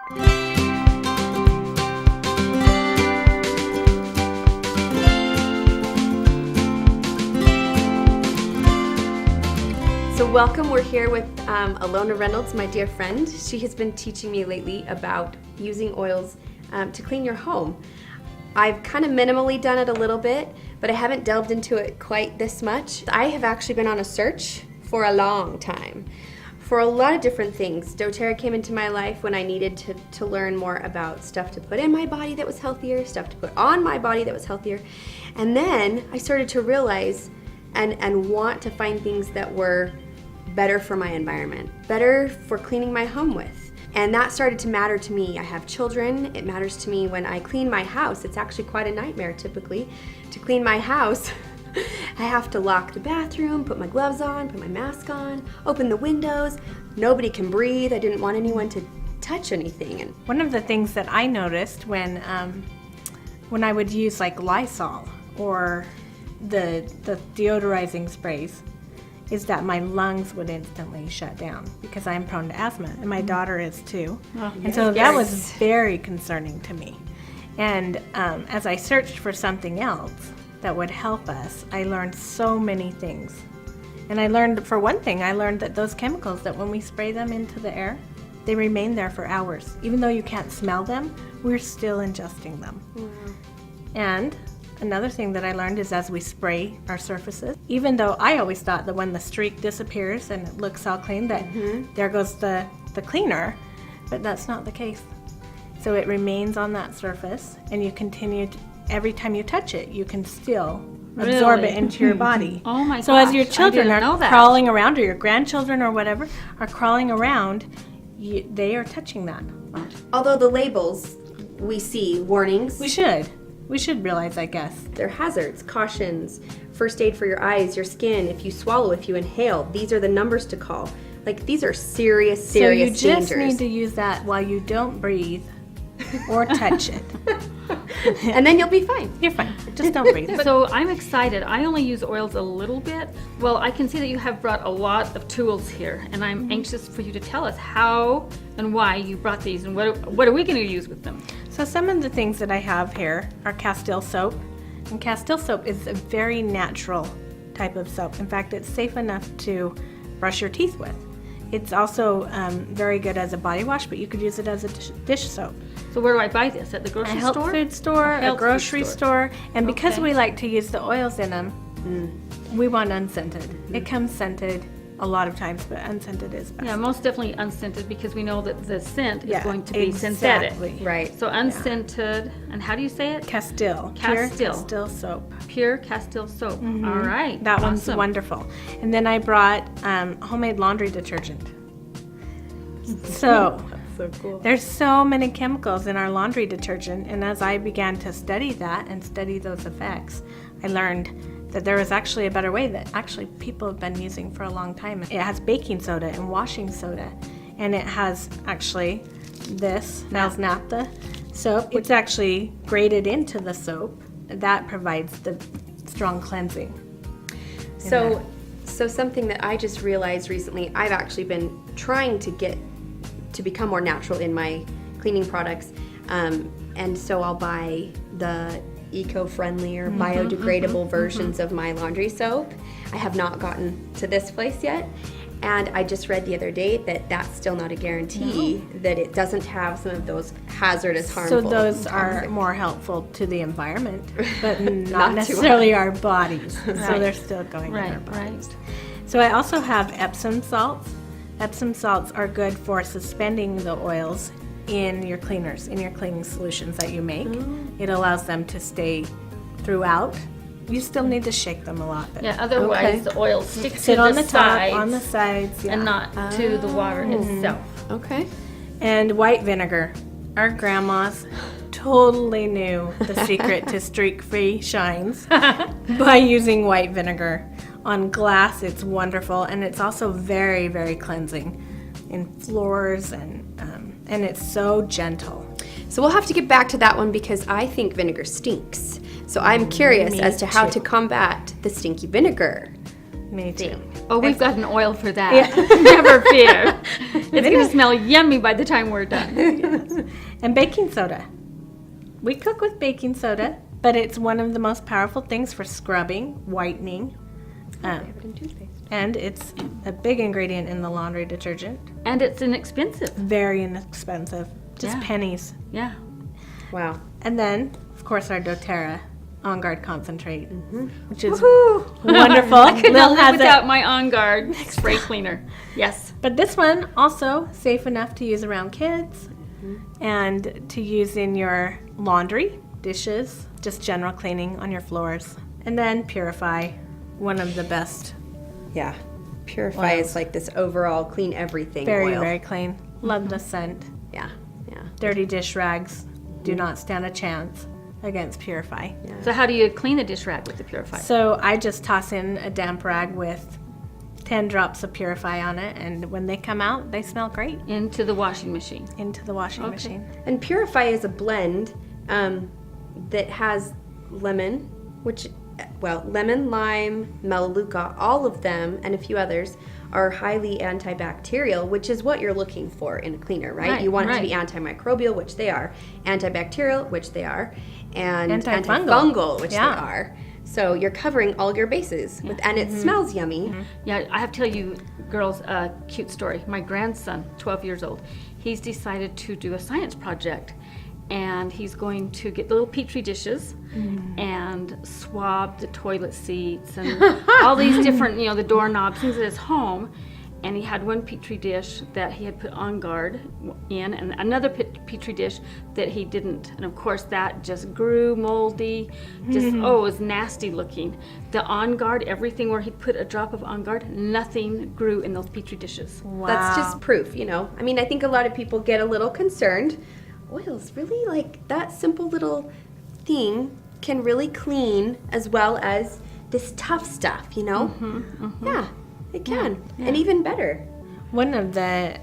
So welcome, we're here with Alona Reynolds, my dear friend. She has been teaching me lately about using oils to clean your home. I've kind of minimally done it a little bit, but I haven't delved into it quite this much. I have actually been on a search for a long time for a lot of different things. doTERRA came into my life when I needed to learn more about stuff to put in my body that was healthier, stuff to put on my body that was healthier. And then I started to realize and want to find things that were better for my environment, better for cleaning my home with. And that started to matter to me. I have children. It matters to me when I clean my house. It's actually quite a nightmare typically to clean my house. I have to lock the bathroom, put my gloves on, put my mask on, open the windows. Nobody can breathe. I didn't want anyone to touch anything. And one of the things that I noticed when I would use like Lysol or the deodorizing sprays is that my lungs would instantly shut down because I'm prone to asthma, and my daughter is too. And so that was very concerning to me. And as I searched for something else that would help us, I learned so many things. And I learned, for one thing, that those chemicals, that when we spray them into the air, they remain there for hours. Even though you can't smell them, we're still ingesting them. And another thing that I learned is as we spray our surfaces, even though I always thought that when the streak disappears and it looks all clean, that there goes the cleaner, but that's not the case. So it remains on that surface, and you continue to, every time you touch it, you can still absorb it into your body. Oh my gosh, so as your children I didn't know are that. crawling around, or your grandchildren or whatever are crawling around, they are touching that. although the labels, we see warnings. We should realize, I guess. They're hazards, cautions, first aid for your eyes, your skin, if you swallow, if you inhale. These are the numbers to call. Like, these are serious So you dangers. just need to use that while you don't breathe or touch it. And then you'll be fine. You're fine. Just don't breathe. So I'm excited. I only use oils a little bit. Well, I can see that you have brought a lot of tools here, and I'm anxious for you to tell us how and why you brought these, and what are we going to use with them? So some of the things that I have here are Castile soap. And Castile soap is a very natural type of soap. In fact, it's safe enough to brush your teeth with. It's also very good as a body wash, but you could use it as a dish soap. So where do I buy this? At the grocery A health store? food store, a Health food grocery store. And because Okay. we like to use the oils in them, we want unscented. It comes scented a lot of times, but unscented is best. Yeah, most definitely unscented, because we know that the scent is Yeah, going to be exactly. synthetic. Right. So unscented, and how do you say it? Castile. Pure Castile. Castile soap. Pure Castile soap. All right. That one's awesome. wonderful. And then I brought homemade laundry detergent. So So cool. there's so many chemicals in our laundry detergent, and as I began to study that and study those effects, I learned that there was actually a better way that actually people have been using for a long time. It has baking soda and washing soda, and it has actually this Nels Naphtha soap. It's actually grated into the soap. That provides the strong cleansing. So something that I just realized recently, I've actually been trying to get to become more natural in my cleaning products, and so I'll buy the eco-friendly or biodegradable versions of my laundry soap. I have not gotten to this place yet, and I just read the other day that that's still not a guarantee, that it doesn't have some of those hazardous, harmful. So those are toxic- more helpful to the environment, but Not not to necessarily our bodies. So Right. they're still going in our Right, bodies. right. So I also have Epsom salts. Epsom salts are good for suspending the oils in your cleaners, in your cleaning solutions that you make. It allows them to stay throughout. You still need to shake them a lot, but Yeah, otherwise Okay. the oil sticks to sit on the sides top, on the sides, yeah. and not to the water itself. Okay. And white vinegar. Our grandmas totally knew the secret to streak-free shines by using white vinegar. On glass, it's wonderful, and it's also very, very cleansing in floors, and it's so gentle. So we'll have to get back to that one because I think vinegar stinks. So I'm curious Me as to how too. to combat the stinky vinegar. Me too. thing. Oh, we've got an oil for that. Never fear. It's going to smell yummy by the time we're done. And baking soda. We cook with baking soda, but it's one of the most powerful things for scrubbing, whitening, and it's a big ingredient in the laundry detergent. And it's inexpensive. Very inexpensive, just Yeah. pennies. Yeah. Wow. And then, of course, our doTERRA On Guard concentrate, which is Woohoo! wonderful. I could not Lil live has it. without my On Guard spray cleaner. Yes. But this one also safe enough to use around kids and to use in your laundry, dishes, just general cleaning on your floors. And then Purify, one of the best. Yeah. Purify is like this overall clean everything Very, oil. very clean. Love the scent. Yeah. Yeah. Dirty dish rags do not stand a chance against Purify. So how do you clean the dish rag with the Purify? So I just toss in a damp rag with 10 drops of Purify on it, and when they come out, they smell great. Into the washing machine. Into the washing machine. And Purify is a blend that has lemon, lemon, lime, melaleuca, all of them, and a few others are highly antibacterial, which is what you're looking for in a cleaner, right? Right, You want it to right. be antimicrobial, which they are, antibacterial, which they are, and Antifungal. antifungal, which Yeah. they are. So you're covering all your bases, and it smells yummy. Yeah, I have to tell you, girls, a cute story. My grandson, 12 years old, he's decided to do a science project. And he's going to get little petri dishes and swab the toilet seats and all these different, the doorknobs, things at his home. And he had one petri dish that he had put On Guard in, and another petri dish that he didn't. And of course, that just grew moldy. Just it was nasty looking. The On Guard, everything where he'd put a drop of On Guard, nothing grew in those petri dishes. Wow. That's just proof, I mean, I think a lot of people get a little concerned. Oils, really? Like, that simple little thing can really clean as well as this tough stuff, Yeah, it can. And even better. One of the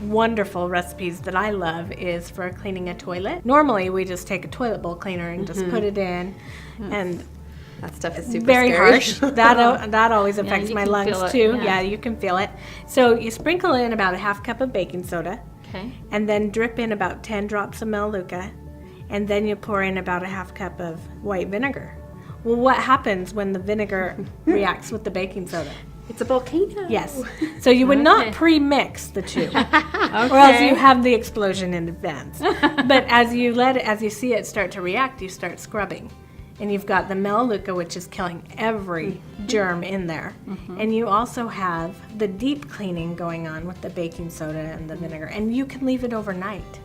wonderful recipes that I love is for cleaning a toilet. Normally, we just take a toilet bowl cleaner and just put it in, and That stuff is super very scary. harsh. That always affects you my can lungs feel it, too. yeah. Yeah, you can feel it. So you sprinkle in about a half cup of baking soda, Okay. and then drip in about 10 drops of melaleuca, and then you pour in about a half cup of white vinegar. Well, what happens when the vinegar reacts with the baking soda? It's a volcano. Yes. So you would not Okay. pre-mix the two, or else you have the explosion in advance. But as you see it start to react, you start scrubbing. And you've got the melaleuca, which is killing every germ in there. And you also have the deep cleaning going on with the baking soda and the vinegar. And you can leave it overnight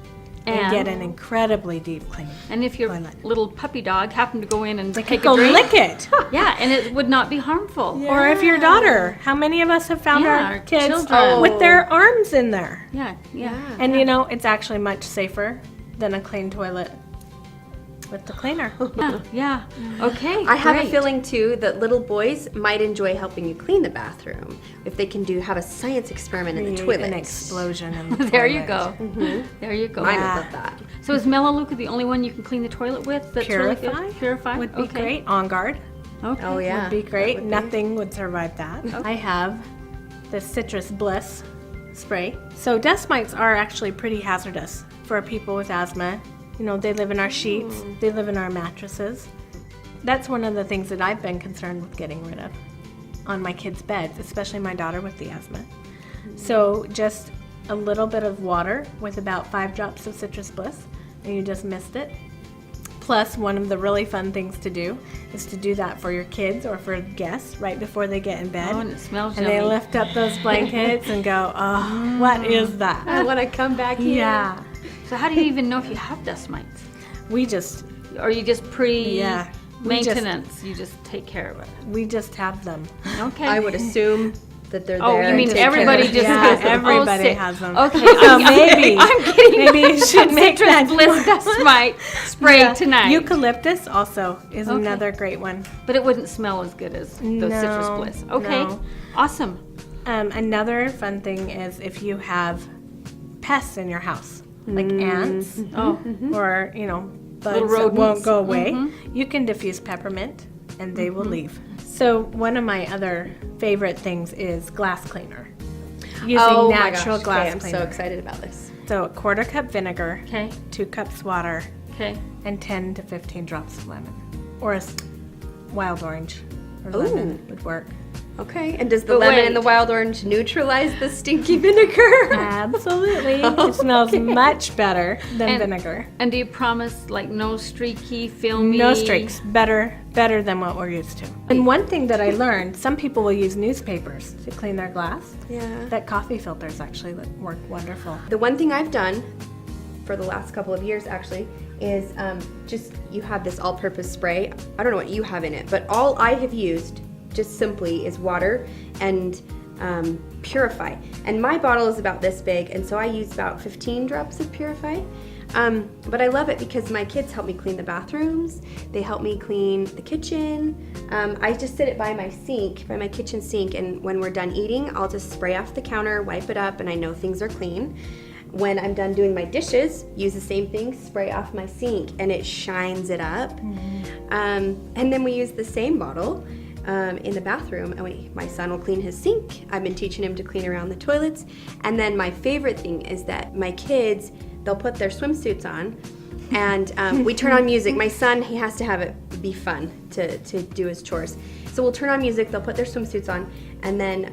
and get an incredibly deep clean. And if your toilet. little puppy dog happened to go in and take Go a drink, lick it. yeah, and it would not be harmful. Or if your daughter, how many of us have found Yeah, our our kids children. with their arms in there? Yeah, yeah. And it's actually much safer than a clean toilet with the cleaner. Yeah. Okay. I have a great. feeling too that little boys might enjoy helping you clean the bathroom if they can have a science experiment in the Create toilet. an explosion in the There you toilet. go. There you go. I Yeah. would love that. So is melaleuca the only one you can clean the toilet with? That's really Purify? good. Purify Would be okay. great. On Guard Okay. Oh yeah, would be great. That would be- Nothing would survive that. I have the Citrus Bliss spray. So dust mites are actually pretty hazardous for people with asthma. They live in our sheets, they live in our mattresses. That's one of the things that I've been concerned with getting rid of on my kids' beds, especially my daughter with the asthma. So just a little bit of water with about 5 drops of Citrus Bliss, and you just mist it. Plus, one of the really fun things to do is to do that for your kids or for guests right before they get in bed. Oh, and it smells And yummy. they lift up those blankets and go, oh, what is that? I want to come back here. Yeah. So how do you even know if you have dust mites? We just Or you just Yeah. We just- maintenance? You just take care of it. have them. Okay. I would assume that they're there. Oh, you and mean take care everybody of just it. Yeah, has them? everybody sick. has them. Okay. So maybe I'm getting you should make Citrus that Bliss dust mite spray Yeah. tonight. Eucalyptus also is Okay. another great one. But it wouldn't smell as good as those Citrus No, Bliss. Okay. no. Awesome. Another fun thing is if you have pests in your house, like ants Oh. or bugs Little that won't rodents. go away, you can diffuse peppermint and they will leave. So one of my other favorite things is glass cleaner. Using Oh my natural gosh. glass Okay, I'm cleaner. so excited about this. So a 1/4 cup vinegar, Okay. 2 cups water, Okay. and 10 to 15 drops of lemon. Or wild orange or Ooh. lemon would work. Okay, and does the But lemon wait. and the wild orange neutralize the stinky vinegar? Absolutely. It smells Okay. much better than And- vinegar. And do you promise like no streaky, filmy? No streaks. Better than what we're used to. And one thing that I learned, some people will use newspapers to clean their glass. Yeah. That coffee filters actually work wonderful. The one thing I've done for the last couple of years actually is just you have this all-purpose spray. I don't know what you have in it, but all I have used just simply is water and Purify. And my bottle is about this big, and so I use about 15 drops of Purify. But I love it because my kids help me clean the bathrooms. They help me clean the kitchen. I just sit it by my sink, by my kitchen sink, and when we're done eating, I'll just spray off the counter, wipe it up, and I know things are clean. When I'm done doing my dishes, use the same thing, spray off my sink, and it shines it up. And then we use the same bottle in the bathroom, and my son will clean his sink. I've been teaching him to clean around the toilets. And then my favorite thing is that my kids, they'll put their swimsuits on, and we turn on music. My son, he has to have it be fun to do his chores. So we'll turn on music, they'll put their swimsuits on, and then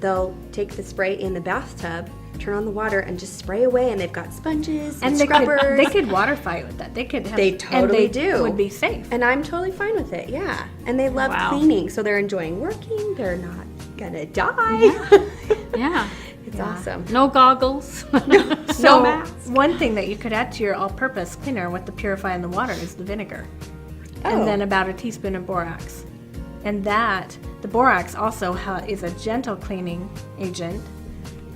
they'll take the spray in the bathtub, turn on the water, and just spray away, and they've got sponges and scrubbers. They could water fight with that. They could have, They totally and they do. would be safe. And I'm totally fine with it, yeah. And they love Wow. cleaning, so they're enjoying working. They're not gonna die. Yeah. It's awesome. No goggles. So No mask. one thing that you could add to your all-purpose cleaner with the Purify and the water is the vinegar. Oh. And then about a teaspoon of borax. And the borax also is a gentle cleaning agent,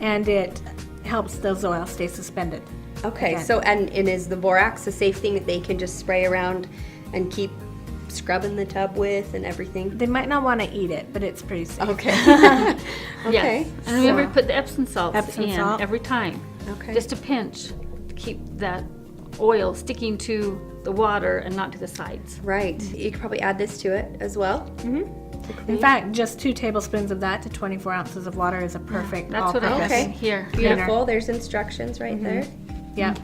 and it helps those oils stay suspended. Okay, Again. so and is the borax a safe thing that they can just spray around and keep scrubbing the tub with and everything? They might not want to eat it, but it's pretty safe. Okay. Okay. Yes. And remember to put the Epsom salts Epsom in salt. every time. Okay. Just a pinch to keep that oil sticking to the water and not to the sides. Right. You could probably add this to it as well. In fact, just 2 tablespoons of that to 24 ounces of water is a perfect That's what I all-purpose. was Okay. here. Beautiful. There's instructions right there. Yeah.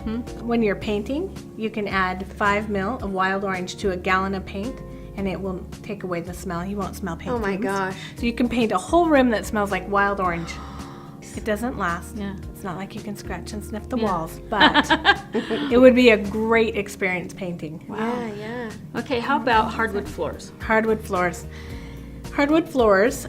When you're painting, you can add 5 ml of wild orange to a gallon of paint, and it will take away the smell. You won't smell paint. Oh my fumes. gosh. So you can paint a whole room that smells like wild orange. It doesn't last. Yeah. It's not like you can scratch and sniff the Yeah. walls, but it would be a great experience painting. Yeah, yeah. Okay, how about hardwood floors? Hardwood floors. Hardwood floors,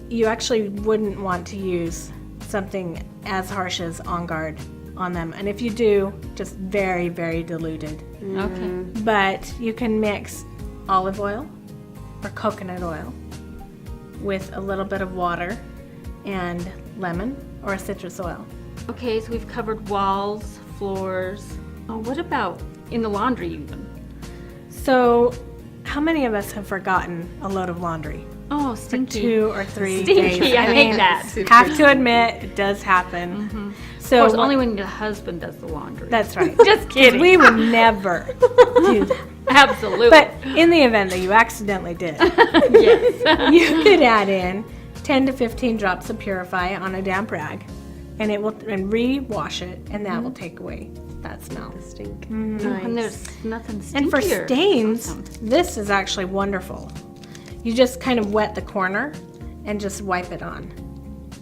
you actually wouldn't want to use something as harsh as On Guard on them. And if you do, just very, very diluted. Okay. But you can mix olive oil or coconut oil with a little bit of water and lemon or citrus oil. Okay, so we've covered walls, floors. Oh, what about in the laundry even? So, how many of us have forgotten a load of laundry? Oh, For stinky. 2 or 3 Stinky, days. I hate that. Have to admit, it does happen. So Of course, only when your husband does the laundry. that's right. Just 'Cause kidding. we would never do that. Absolutely. But in the event that you accidentally did, yes. you could add in 10 to 15 drops of Purify on a damp rag, and it will re-wash it, and that will take away that smell. Stink. And there's nothing stinkier. And for stains, Awesome. this is actually wonderful. You just kind of wet the corner and just wipe it on.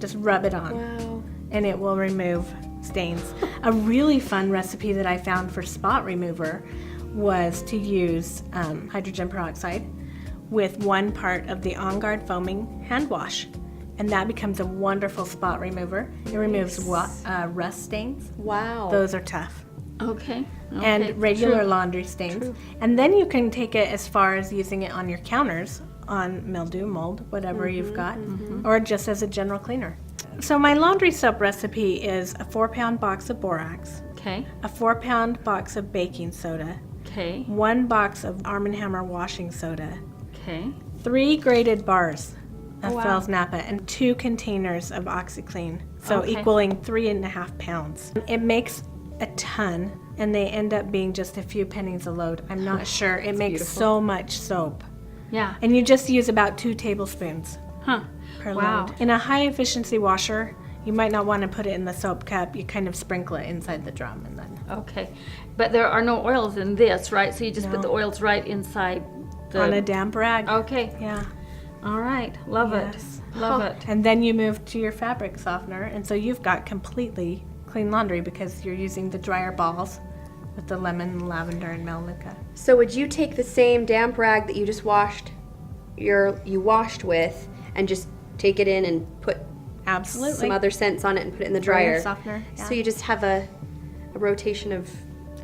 Just rub it on. Wow. And it will remove stains. A really fun recipe that I found for spot remover was to use hydrogen peroxide with 1 part of the On Guard foaming hand wash. And that becomes a wonderful spot remover. It removes rust stains. Wow. Those are tough. Okay. And regular True. laundry stains. True. And then you can take it as far as using it on your counters, on mildew, mold, whatever you've got, or just as a general cleaner. So my laundry soap recipe is a 4-pound box of borax, Okay. a 4-pound box of baking soda, Okay. 1 box of Arm & Hammer washing soda, Okay. 3 grated bars of Oh, wow. Fells Napa, and 2 containers of OxyClean, so Okay. equaling 3.5 pounds. It makes a ton, and they end up being just a few pennies a load. I'm not sure. It makes beautiful. so much soap Yeah. And you just use about 2 tablespoons Huh. per Wow. load. In a high efficiency washer, you might not want to put it in the soap cup. You kind of sprinkle it inside the drum and then Okay. But there are no oils in this, right? So you just put No. the oils right inside the... on a damp rag. Okay. Yeah. All right. Love Yes. it. Love it. And then you move to your fabric softener, and so you've got completely clean laundry because you're using the dryer balls with the lemon, lavender, and Manuka. So would you take the same damp rag that you just washed with and just take it in and put Absolutely. some other scents on it and put it in the Dryer dryer? softener, yeah. So you just have a rotation of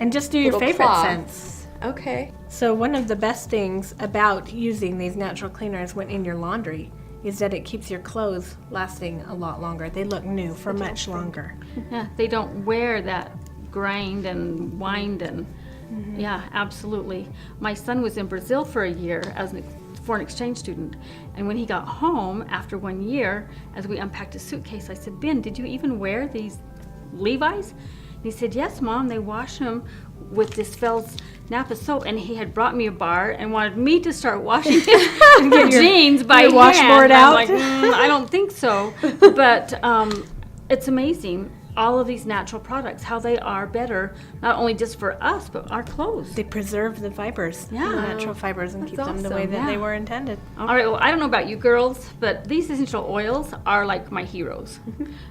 And just do your little favorite cloths. scents. Okay. So one of the best things about using these natural cleaners when in your laundry is that it keeps your clothes lasting a lot longer. They look new for much longer. Yeah. They don't wear that grind and wind and... Yeah, absolutely. My son was in Brazil for a year as a foreign exchange student. And when he got home after 1 year, as we unpacked his suitcase, I said, Ben, did you even wear these Levi's? And he said, yes, Mom, they wash them with this Fels Napa soap. And he had brought me a bar and wanted me to start washing his jeans by your hand. washboard And I'm out? like, I don't think so. But it's amazing. All of these natural products, how they are better, not only just for us, but our clothes. They preserve the fibers, Yeah. the natural fibers, and keep them the way awesome. that they Yeah. were intended. All right, well, I don't know about you girls, but these essential oils are like my heroes.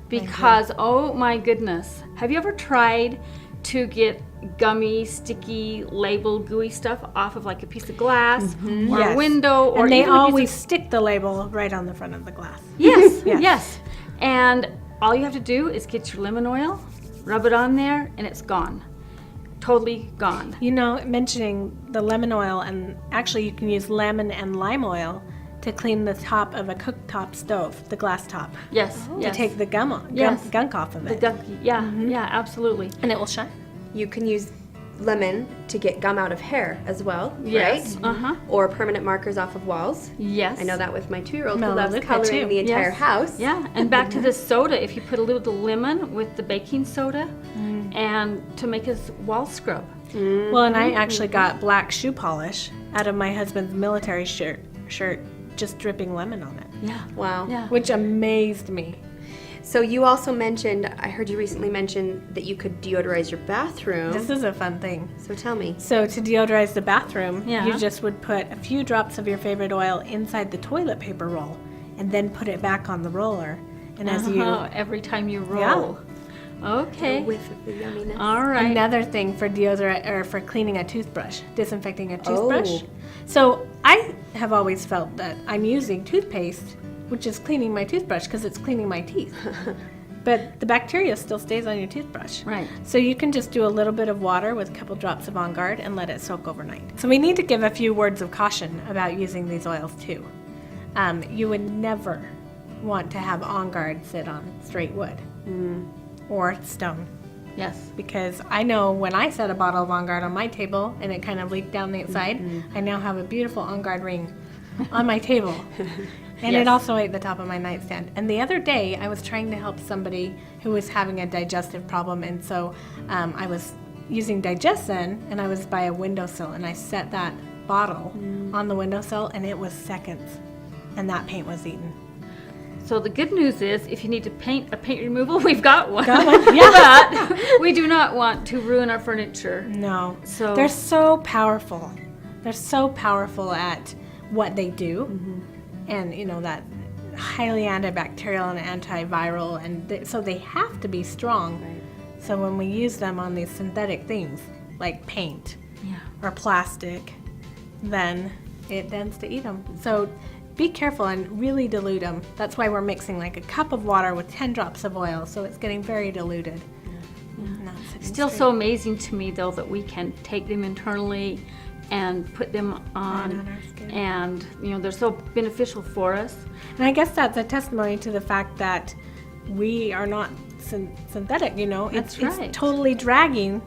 Because, oh my goodness, have you ever tried to get gummy, sticky, labeled, gooey stuff off of like a piece of glass or a Yes. window? Or And they even a piece of- always stick the label right on the front of the glass. Yes, Yes. yes. And all you have to do is get your lemon oil, rub it on there, and it's gone. Totally gone. You know, mentioning the lemon oil, and actually you can use lemon and lime oil to clean the top of a cooktop stove, the glass top, Yes, to yes. take the Yes. gunk off of the it. gunk, yeah, yeah, absolutely. And it will shine. You can use lemon to get gum out of hair as well, Yes, right? uh-huh. Or permanent markers off of walls. Yes. I know that with my 2-year-old who loves Melaleuca, coloring too. the entire Yes. house. Yeah, and back to the soda, if you put a little lemon with the baking soda and to make his wall scrub. Well, and I actually got black shoe polish out of my husband's military shirt, just dripping lemon on it, Yeah. Wow. Yeah. which amazed me. So you also mentioned, I heard you recently mention that you could deodorize your bathroom. This is a fun thing. So tell me. So to deodorize the bathroom, Yeah. you just would put a few drops of your favorite oil inside the toilet paper roll and then put it back on the roller. And as you Every time you roll. Okay. A whiff of the yumminess. All right. Another thing for deodorant or for cleaning a toothbrush, disinfecting a toothbrush. Oh. So I have always felt that I'm using toothpaste, which is cleaning my toothbrush because it's cleaning my teeth. But the bacteria still stays on your toothbrush. Right. So you can just do a little bit of water with a couple drops of On Guard and let it soak overnight. So we need to give a few words of caution about using these oils too. You would never want to have On Guard sit on straight wood or stone. Yes. Because I know when I set a bottle of On Guard on my table and it kind of leaked down the side, I now have a beautiful On Guard ring on my table. And Yes. it also ate the top of my nightstand. And the other day, I was trying to help somebody who was having a digestive problem, and so I was using Digestin, and I was by a windowsill, and I set that bottle on the windowsill, and it was seconds, and that paint was eaten. So the good news is, if you need to paint a paint removal, we've got one. Got one, yeah. But we do not want to ruin our furniture. No. So- they're so powerful. They're so powerful at what they do. And, you know, that highly antibacterial and antiviral. And so they have to be strong. Right. So when we use them on these synthetic things, like paint Yeah. or plastic, then it tends to eat them. So be careful and really dilute them. That's why we're mixing like a cup of water with 10 drops of oil. So it's getting very diluted. Not sitting Still straight. so amazing to me, though, that we can take them internally and put them on on, our skin. and you know they're so beneficial for us. And I guess that's a testimony to the fact that we are not synthetic, you know. That's It's right. totally dragging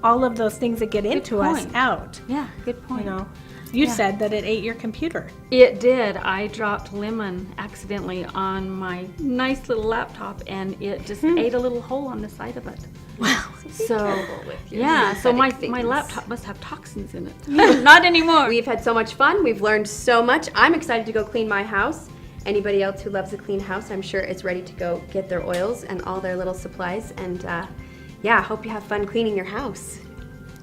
all of those things that get into us point. out. Yeah, good point. You know, you Yeah. said that it ate your computer. It did. I dropped lemon accidentally on my nice little laptop, and it just ate a little hole on the side of it. Wow. So with your yeah, so my synthetic my things. laptop must have toxins in it. Not anymore. We've had so much fun. We've learned so much. I'm excited to go clean my house. Anybody else who loves a clean house, I'm sure is ready to go get their oils and all their little supplies. And yeah, hope you have fun cleaning your house.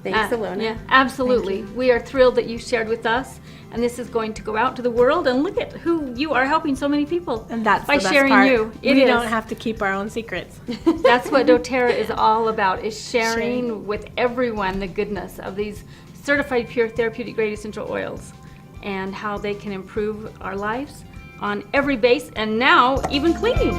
Thanks, Alona. Yeah, absolutely. We are thrilled that you shared with us, and this is going to go out to the world. And look at who you are helping so many people. And that's by the best sharing part. you. It We is. don't have to keep our own secrets. That's what doTERRA is all about, is sharing with everyone the goodness of these certified pure therapeutic grade essential oils and how they can improve our lives on every base, and now even cleaning.